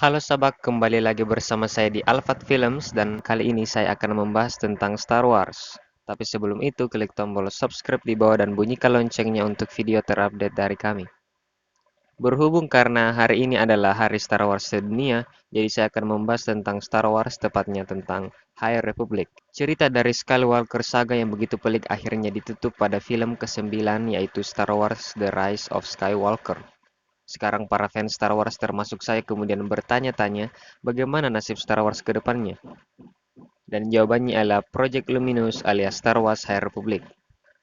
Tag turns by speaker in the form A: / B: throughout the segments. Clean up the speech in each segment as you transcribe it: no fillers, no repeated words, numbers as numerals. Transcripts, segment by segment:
A: Halo sahabat, kembali lagi bersama saya di Alfat Films dan kali ini saya akan membahas tentang Star Wars. Tapi sebelum itu, klik tombol subscribe di bawah dan bunyikan loncengnya untuk video terupdate dari kami. Berhubung karena hari ini adalah hari Star Wars sedunia, jadi saya akan membahas tentang Star Wars, tepatnya tentang High Republic. Cerita dari Skywalker Saga yang begitu pelik akhirnya ditutup pada film ke-9, yaitu Star Wars The Rise of Skywalker. Sekarang para fans Star Wars termasuk saya kemudian bertanya-tanya bagaimana nasib Star Wars ke depannya. Dan jawabannya adalah Project Luminous alias Star Wars High Republic.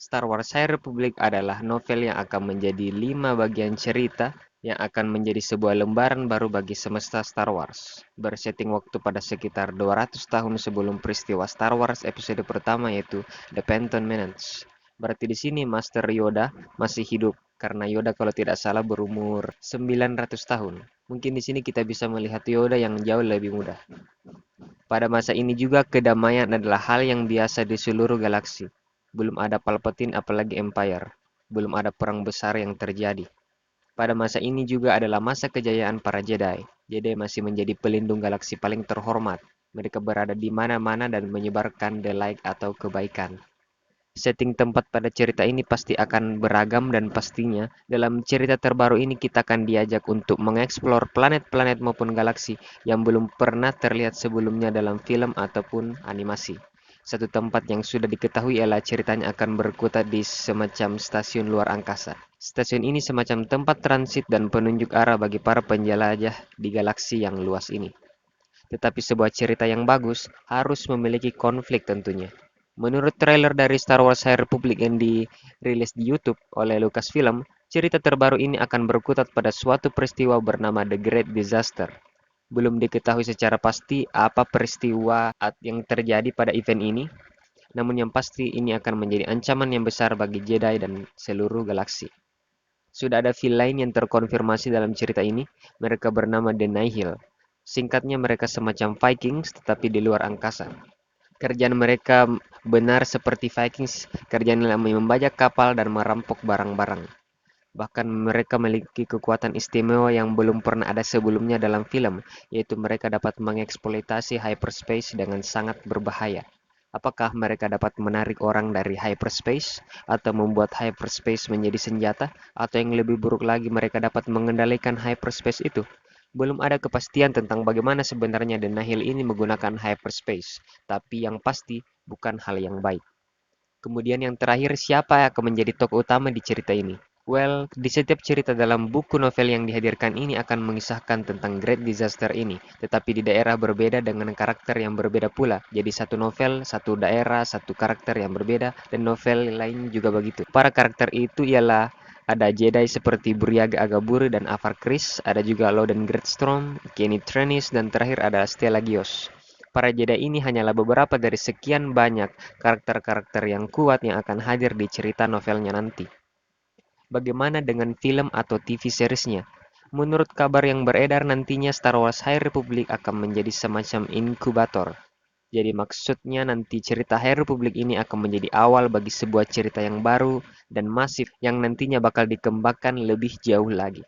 A: Star Wars High Republic adalah novel yang akan menjadi 5 bagian cerita yang akan menjadi sebuah lembaran baru bagi semesta Star Wars. Bersetting waktu pada sekitar 200 tahun sebelum peristiwa Star Wars episode pertama yaitu The Phantom Menace. Berarti di sini Master Yoda masih hidup karena Yoda kalau tidak salah berumur 900 tahun. Mungkin di sini kita bisa melihat Yoda yang jauh lebih muda. Pada masa ini juga kedamaian adalah hal yang biasa di seluruh galaksi. Belum ada Palpatine apalagi Empire. Belum ada perang besar yang terjadi. Pada masa ini juga adalah masa kejayaan para Jedi. Jedi masih menjadi pelindung galaksi paling terhormat. Mereka berada di mana-mana dan menyebarkan the light atau kebaikan. Setting tempat pada cerita ini pasti akan beragam dan pastinya dalam cerita terbaru ini kita akan diajak untuk mengeksplor planet-planet maupun galaksi yang belum pernah terlihat sebelumnya dalam film ataupun animasi. Satu tempat yang sudah diketahui adalah ceritanya akan berkutat di semacam stasiun luar angkasa. Stasiun ini semacam tempat transit dan penunjuk arah bagi para penjelajah di galaksi yang luas ini. Tetapi sebuah cerita yang bagus harus memiliki konflik tentunya. Menurut trailer dari Star Wars High Republic yang dirilis di YouTube oleh Lucasfilm, cerita terbaru ini akan berkutat pada suatu peristiwa bernama The Great Disaster. Belum diketahui secara pasti apa peristiwa yang terjadi pada event ini, namun yang pasti ini akan menjadi ancaman yang besar bagi Jedi dan seluruh galaksi. Sudah ada villain yang terkonfirmasi dalam cerita ini, mereka bernama The Nihil. Singkatnya mereka semacam Vikings tetapi di luar angkasa. Kerjaan mereka benar seperti Vikings, kerjaan membajak kapal dan merampok barang-barang. Bahkan mereka memiliki kekuatan istimewa yang belum pernah ada sebelumnya dalam film, yaitu mereka dapat mengeksploitasi hyperspace dengan sangat berbahaya. Apakah mereka dapat menarik orang dari hyperspace, atau membuat hyperspace menjadi senjata, atau yang lebih buruk lagi mereka dapat mengendalikan hyperspace itu? Belum ada kepastian tentang bagaimana sebenarnya The Nihil ini menggunakan hyperspace, tapi yang pasti bukan hal yang baik. Kemudian yang terakhir, siapa yang akan menjadi tokoh utama di cerita ini? Well, di setiap cerita dalam buku novel yang dihadirkan ini akan mengisahkan tentang Great Disaster ini, tetapi di daerah berbeda dengan karakter yang berbeda pula. Jadi satu novel, satu daerah, satu karakter yang berbeda, dan novel lain juga begitu. Para karakter itu ialah ada Jedi seperti Buryaga Agaburi dan Avar Kriss, ada juga Loden Greatstorm, Kenny Trenis, dan terakhir ada Stella Gios. Para Jedi ini hanyalah beberapa dari sekian banyak karakter-karakter yang kuat yang akan hadir di cerita novelnya nanti. Bagaimana dengan film atau TV seriesnya? Menurut kabar yang beredar nantinya Star Wars High Republic akan menjadi semacam inkubator. Jadi maksudnya nanti cerita High Republic ini akan menjadi awal bagi sebuah cerita yang baru dan masif yang nantinya bakal dikembangkan lebih jauh lagi.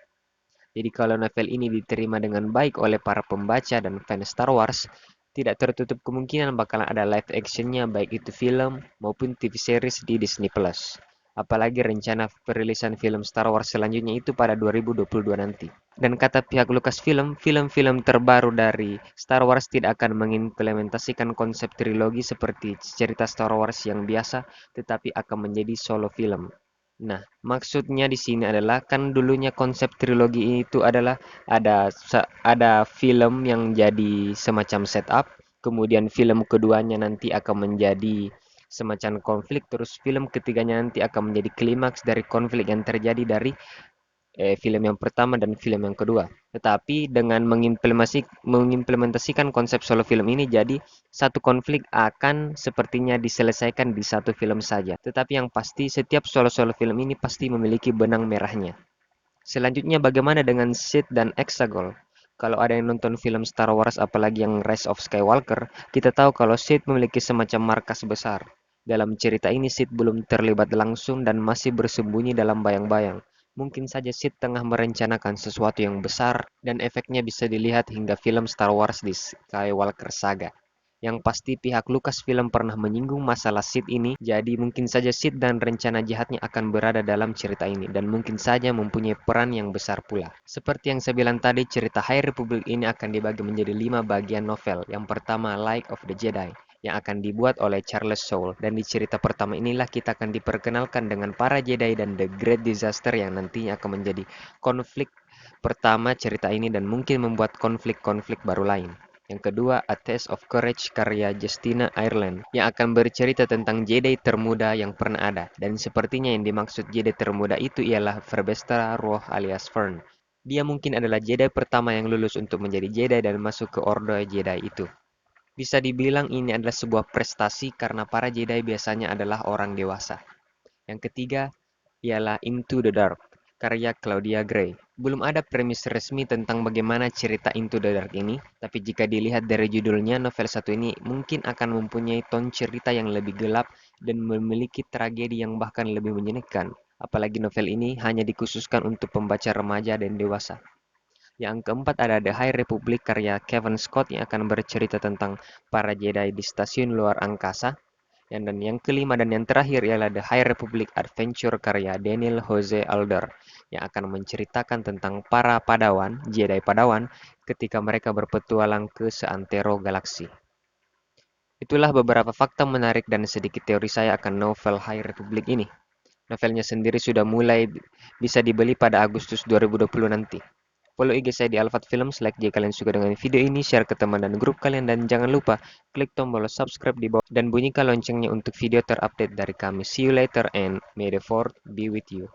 A: Jadi kalau novel ini diterima dengan baik oleh para pembaca dan fans Star Wars, tidak tertutup kemungkinan bakalan ada live actionnya baik itu film maupun TV series di Disney Plus. Apalagi rencana perilisan film Star Wars selanjutnya itu pada 2022 nanti. Dan kata pihak Lucasfilm, film-film terbaru dari Star Wars tidak akan mengimplementasikan konsep trilogi seperti cerita Star Wars yang biasa, tetapi akan menjadi solo film. Nah, maksudnya di sini adalah kan dulunya konsep trilogi itu adalah ada film yang jadi semacam setup, kemudian film keduanya nanti akan menjadi semacam konflik, terus film ketiganya nanti akan menjadi klimaks dari konflik yang terjadi dari film yang pertama dan film yang kedua. Tetapi dengan mengimplementasikan konsep solo film ini jadi satu konflik akan sepertinya diselesaikan di satu film saja. Tetapi yang pasti setiap solo-solo film ini pasti memiliki benang merahnya. Selanjutnya bagaimana dengan Sith dan Exegol? Kalau ada yang nonton film Star Wars apalagi yang Rise of Skywalker, kita tahu kalau Sith memiliki semacam markas besar. Dalam cerita ini Sith belum terlibat langsung dan masih bersembunyi dalam bayang-bayang. Mungkin saja Sid tengah merencanakan sesuatu yang besar dan efeknya bisa dilihat hingga film Star Wars di Skywalker Saga. Yang pasti pihak Lucasfilm pernah menyinggung masalah Sid ini, jadi mungkin saja Sid dan rencana jahatnya akan berada dalam cerita ini, dan mungkin saja mempunyai peran yang besar pula. Seperti yang saya bilang tadi, cerita High Republic ini akan dibagi menjadi 5 bagian novel. Yang pertama, Light of the Jedi, yang akan dibuat oleh Charles Soule, dan di cerita pertama inilah kita akan diperkenalkan dengan para Jedi dan The Great Disaster yang nantinya akan menjadi konflik pertama cerita ini dan mungkin membuat konflik-konflik baru lain. Yang kedua, A Taste of Courage karya Justina Ireland yang akan bercerita tentang Jedi termuda yang pernah ada. Dan sepertinya yang dimaksud Jedi termuda itu ialah Verbestra Roh alias Fern. Dia mungkin adalah Jedi pertama yang lulus untuk menjadi Jedi dan masuk ke Ordo Jedi itu. Bisa dibilang ini adalah sebuah prestasi karena para Jedi biasanya adalah orang dewasa. Yang ketiga ialah Into the Dark, karya Claudia Gray. Belum ada premis resmi tentang bagaimana cerita Into the Dark ini, tapi jika dilihat dari judulnya, novel satu ini mungkin akan mempunyai ton cerita yang lebih gelap dan memiliki tragedi yang bahkan lebih menyedihkan. Apalagi novel ini hanya dikhususkan untuk pembaca remaja dan dewasa. Yang keempat ada The High Republic karya Kevin Scott yang akan bercerita tentang para Jedi di stasiun luar angkasa. Dan yang kelima dan yang terakhir ialah The High Republic Adventure karya Daniel Jose Alder yang akan menceritakan tentang para Padawan, Jedi Padawan, ketika mereka berpetualang ke seantero galaksi. Itulah beberapa fakta menarik dan sedikit teori saya akan novel High Republic ini. Novelnya sendiri sudah mulai bisa dibeli pada Agustus 2020 nanti. Follow IG saya di Alfat Films, like jika kalian suka dengan video ini, share ke teman dan grup kalian, dan jangan lupa klik tombol subscribe di bawah dan bunyikan loncengnya untuk video terupdate dari kami. See you later and may the fourth be with you.